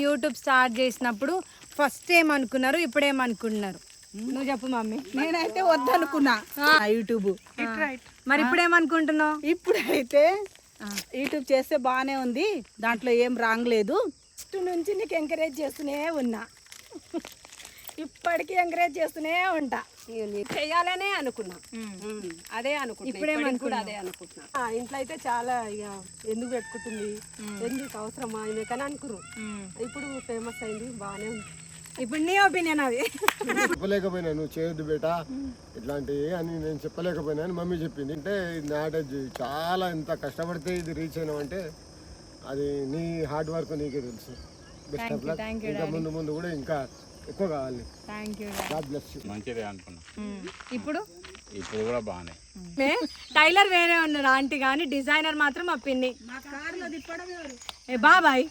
YouTube start చేసినప్పుడు first ఏమనుకున్నారు, ఇప్పుడు ఏమనుకుంటున్నారు? నువ్వు చెప్పు మమ్మీ. నేనైతే వద్దనుకున్నా యూట్యూబ్. మరి ఇప్పుడు ఏమనుకుంటున్నావు? ఇప్పుడైతే యూట్యూబ్ చేస్తే బాగానే ఉంది, దాంట్లో ఏం రాంగ్ లేదు. ఫస్ట్ నుంచి నీకు ఎంకరేజ్ చేస్తూనే ఉన్నా, ఇప్పటికీ ఎంకరేజ్ చేస్తూనే ఉంటా. చేయాలనే అనుకున్నా, అదే అనుకుంటున్నా. ఇప్పుడు అదే అనుకుంటున్నా. ఇంట్లో అయితే చాలా ఇక ఎందుకు పెట్టుకుంటుంది, ఎందుకు అవసరమా ఆయన కానీ అనుకురు. ఇప్పుడు ఫేమస్ అయింది, బాగానే ఉంది. ఇప్పుడు నీ ఒపీనియన్ అది. చెప్పలేకపోయినా నువ్వు చేయొద్దు బేటా ఇట్లాంటివి అని నేను చెప్పలేకపోయినా అని మమ్మీ చెప్పింది. అంటే నాటేజ్ చాలా ఎంత కష్టపడితే ఇది రీచ్ అయినావంటే అది నీ హార్డ్ వర్క్ నీకే తెలుసు. Best of luck. ఇంకా ముందు ముందు కూడా ఇంకా ఎక్కువ కావాలి. God bless you. మంచిదే అనుకున్నా. ఇప్పుడు కూడా బాగానే. టైలర్ వేరే ఉన్నారు ఆంటీ, కానీ డిజైనర్ మాత్రం మా పిన్ని. బాబాయ్.